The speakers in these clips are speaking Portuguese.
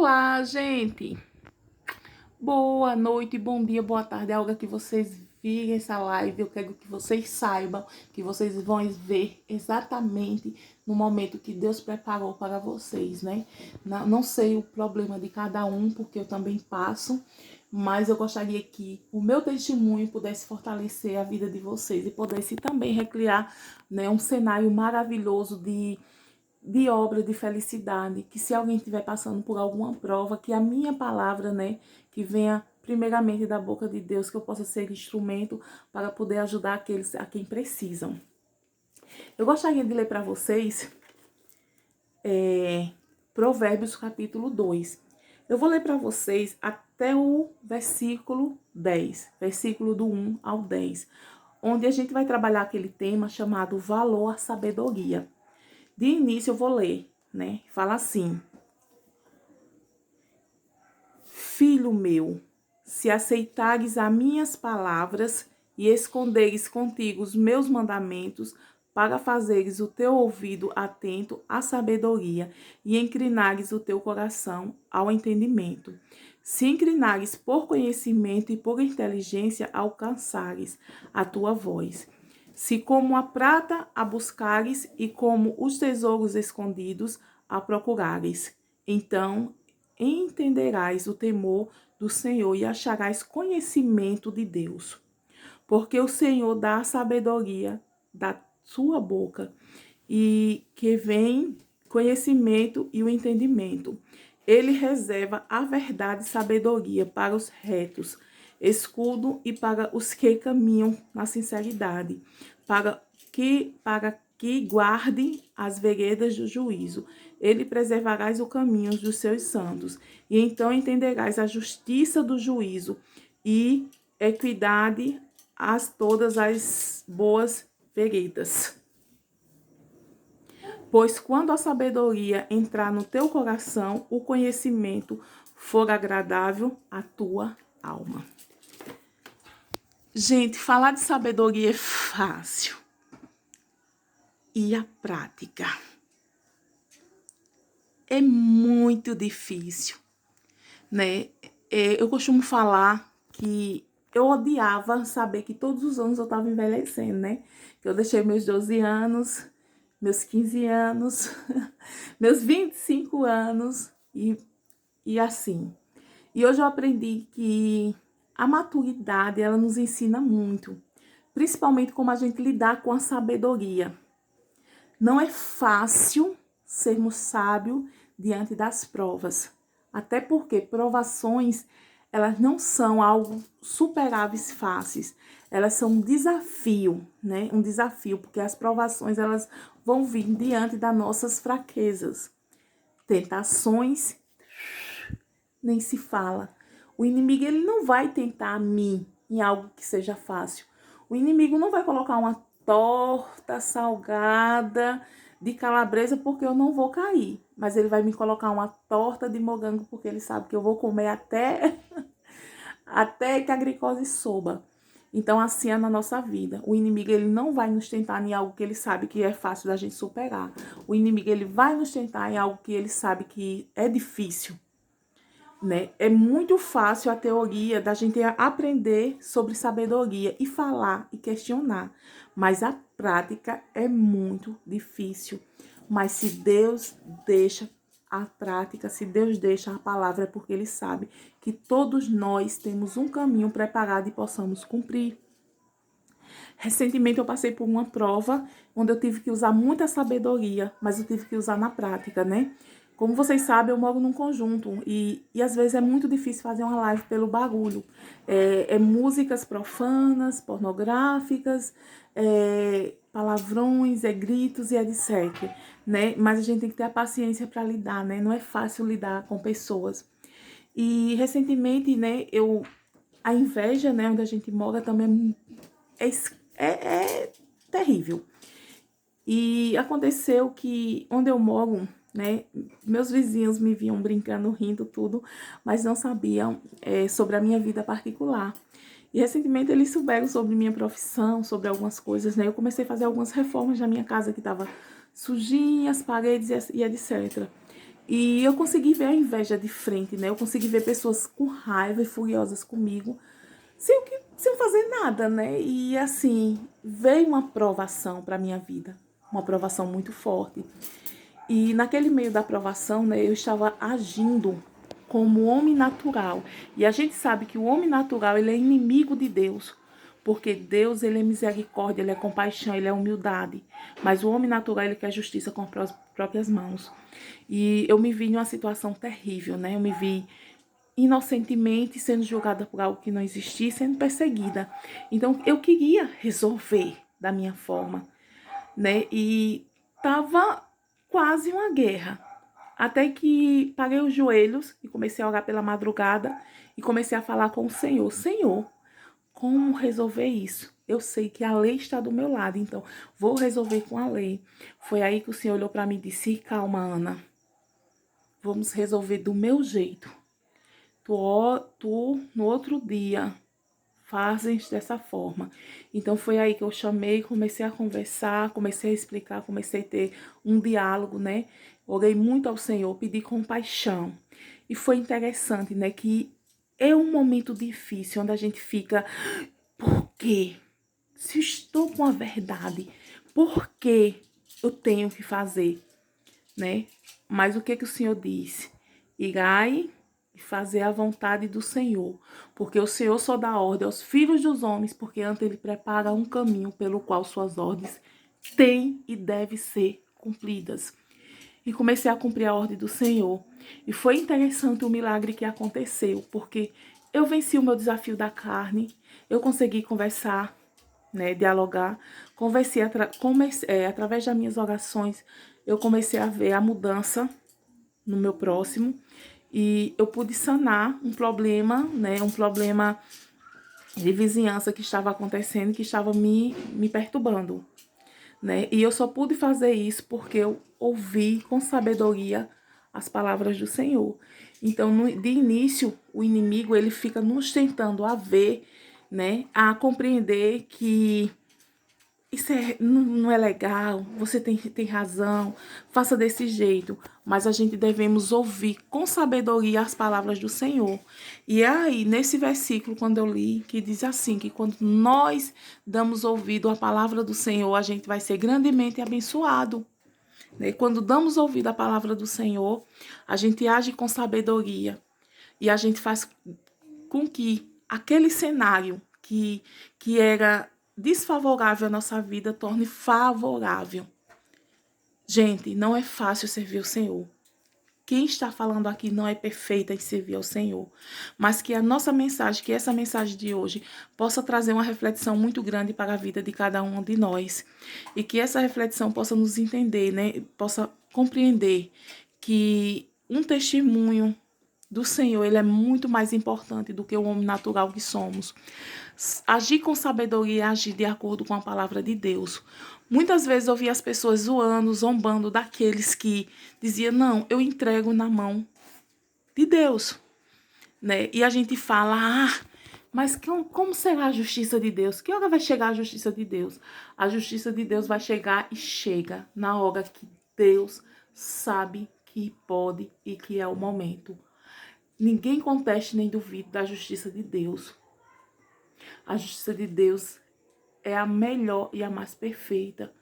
Olá, gente! Boa noite, bom dia, boa tarde. É a hora que vocês virem essa live, eu quero que vocês saibam que vocês vão ver exatamente no momento que Deus preparou para vocês, né? Não sei o problema de cada um, porque eu também passo, mas eu gostaria que o meu testemunho pudesse fortalecer a vida de vocês e pudesse também recriar, né, um cenário maravilhoso de obra de felicidade, que se alguém estiver passando por alguma prova, que a minha palavra, né, que venha primeiramente da boca de Deus, que eu possa ser instrumento para poder ajudar aqueles a quem precisam. Eu gostaria de ler para vocês Provérbios capítulo 2. Eu vou ler para vocês até o versículo 10, versículo do 1 ao 10, onde a gente vai trabalhar aquele tema chamado valor à sabedoria. De início eu vou ler, né? Fala assim: Filho meu, se aceitares as minhas palavras e esconderes contigo os meus mandamentos, para fazeres o teu ouvido atento à sabedoria e inclinares o teu coração ao entendimento. Se inclinares por conhecimento e por inteligência, alcançares a tua voz. Se como a prata a buscares e como os tesouros escondidos a procurares, então entenderás o temor do Senhor e acharás conhecimento de Deus. Porque o Senhor dá a sabedoria da sua boca e que vem conhecimento e o entendimento. Ele reserva a verdade e sabedoria para os retos, escudo e para os que caminham na sinceridade, para que guardem as veredas do juízo. Ele preservarás o caminho dos seus santos, e então entenderás a justiça do juízo e equidade todas as boas veredas. Pois quando a sabedoria entrar no teu coração, o conhecimento for agradável à tua alma. Gente, falar de sabedoria é fácil. E a prática é muito difícil, né? Eu costumo falar que eu odiava saber que todos os anos eu estava envelhecendo, né? Que eu deixei meus 12 anos, meus 15 anos, meus 25 anos e assim. E hoje eu aprendi que a maturidade, ela nos ensina muito, principalmente como a gente lidar com a sabedoria. Não é fácil sermos sábios diante das provas, até porque provações, elas não são algo superáveis fáceis, elas são um desafio, né? Um desafio, porque as provações, elas vão vir diante das nossas fraquezas. Tentações, nem se fala. O inimigo, ele não vai tentar a mim em algo que seja fácil. O inimigo não vai colocar uma torta salgada de calabresa porque eu não vou cair. Mas ele vai me colocar uma torta de morango porque ele sabe que eu vou comer até que a glicose suba. Então, assim é na nossa vida. O inimigo, ele não vai nos tentar em algo que ele sabe que é fácil da gente superar. O inimigo, ele vai nos tentar em algo que ele sabe que é difícil, né? É muito fácil a teoria da gente aprender sobre sabedoria e falar e questionar, mas a prática é muito difícil. Mas se Deus deixa a prática, se Deus deixa a palavra, é porque Ele sabe que todos nós temos um caminho preparado e possamos cumprir. Recentemente eu passei por uma prova onde eu tive que usar muita sabedoria, mas eu tive que usar na prática, né? Como vocês sabem, eu moro num conjunto e às vezes é muito difícil fazer uma live pelo barulho. É músicas profanas, pornográficas, palavrões, gritos e etc, né? Mas a gente tem que ter a paciência para lidar, né? Não é fácil lidar com pessoas. E recentemente, né, a inveja, né, onde a gente mora também é terrível. E aconteceu que onde eu moro, né, meus vizinhos me viam brincando, rindo, tudo, mas não sabiam sobre a minha vida particular. E recentemente eles souberam sobre minha profissão, sobre algumas coisas, né? Eu comecei a fazer algumas reformas na minha casa que estava sujinha, as paredes e etc. E eu consegui ver a inveja de frente, né? Eu consegui ver pessoas com raiva e furiosas comigo, sem fazer nada, né? E assim, veio uma provação para minha vida, uma provação muito forte. E naquele meio da provação, né, eu estava agindo como homem natural. E a gente sabe que o homem natural, ele é inimigo de Deus. Porque Deus, ele é misericórdia, ele é compaixão, ele é humildade. Mas o homem natural, ele quer justiça com as próprias mãos. E eu me vi em uma situação terrível, né? Eu me vi inocentemente sendo julgada por algo que não existia, sendo perseguida. Então, eu queria resolver da minha forma, né? E tava quase uma guerra. Até que paguei os joelhos e comecei a orar pela madrugada e comecei a falar com o Senhor. Senhor, como resolver isso? Eu sei que a lei está do meu lado, então vou resolver com a lei. Foi aí que o Senhor olhou para mim e disse: calma, Ana, vamos resolver do meu jeito. Tu no outro dia, fazes dessa forma. Então foi aí que eu chamei, comecei a conversar, comecei a explicar, comecei a ter um diálogo, né? Orei muito ao Senhor, pedi compaixão. E foi interessante, né? Que é um momento difícil, onde a gente fica, por quê? Se estou com a verdade, por que eu tenho que fazer, né? Mas o que que o Senhor disse? Irai e fazer a vontade do Senhor, porque o Senhor só dá ordem aos filhos dos homens, porque antes ele prepara um caminho pelo qual suas ordens têm e devem ser cumpridas. E comecei a cumprir a ordem do Senhor. E foi interessante o milagre que aconteceu, porque eu venci o meu desafio da carne, eu consegui conversar, né, dialogar, através das minhas orações, eu comecei a ver a mudança no meu próximo e eu pude sanar um problema, né, um problema de vizinhança que estava acontecendo, que estava me perturbando, né, e eu só pude fazer isso porque eu ouvi com sabedoria as palavras do Senhor. Então, de início, o inimigo, ele fica nos tentando a ver, né, a compreender que isso não é legal, você tem razão, faça desse jeito. Mas a gente devemos ouvir com sabedoria as palavras do Senhor. E é aí, nesse versículo, quando eu li, que diz assim, que quando nós damos ouvido à palavra do Senhor, a gente vai ser grandemente abençoado. Né? Quando damos ouvido à palavra do Senhor, a gente age com sabedoria. E a gente faz com que aquele cenário que era desfavorável à nossa vida torne favorável. Gente, não é fácil servir o Senhor. Quem está falando aqui não é perfeita em servir ao Senhor, mas que a nossa mensagem, que essa mensagem de hoje, possa trazer uma reflexão muito grande para a vida de cada um de nós. E que essa reflexão possa nos entender, né? Possa compreender que um testemunho do Senhor, ele é muito mais importante do que o homem natural que somos. Agir com sabedoria e agir de acordo com a palavra de Deus. Muitas vezes eu vi as pessoas zoando, zombando daqueles que diziam, não, eu entrego na mão de Deus, né? E a gente fala, mas como será a justiça de Deus? Que hora vai chegar a justiça de Deus? A justiça de Deus vai chegar e chega na hora que Deus sabe que pode e que é o momento. Ninguém conteste nem duvide da justiça de Deus. A justiça de Deus é a melhor e a mais perfeita.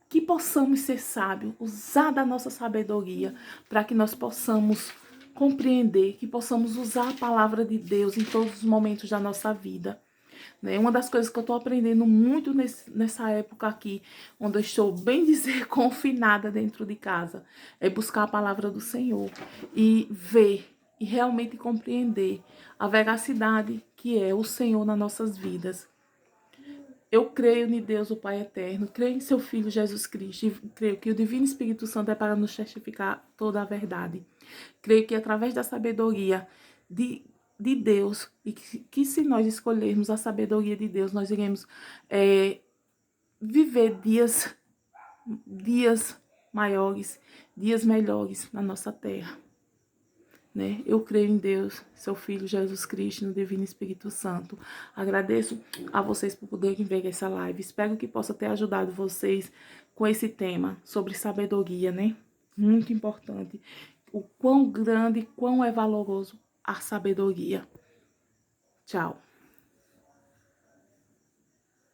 Que possamos ser sábios, usar da nossa sabedoria para que nós possamos compreender, que possamos usar a palavra de Deus em todos os momentos da nossa vida. Né? Uma das coisas que eu estou aprendendo muito nessa época aqui, onde eu estou, bem dizer, confinada dentro de casa, é buscar a palavra do Senhor e ver e realmente compreender a veracidade que é o Senhor nas nossas vidas. Eu creio em Deus, o Pai Eterno, creio em seu Filho Jesus Cristo, e creio que o Divino Espírito Santo é para nos testificar toda a verdade. Creio que através da sabedoria de Deus, e que se nós escolhermos a sabedoria de Deus, nós iremos viver dias maiores, dias melhores na nossa terra. Né? Eu creio em Deus, seu Filho Jesus Cristo, no Divino Espírito Santo. Agradeço a vocês por poderem ver essa live. Espero que possa ter ajudado vocês com esse tema sobre sabedoria, né? Muito importante. o quão grande, quão é valoroso a sabedoria. Tchau.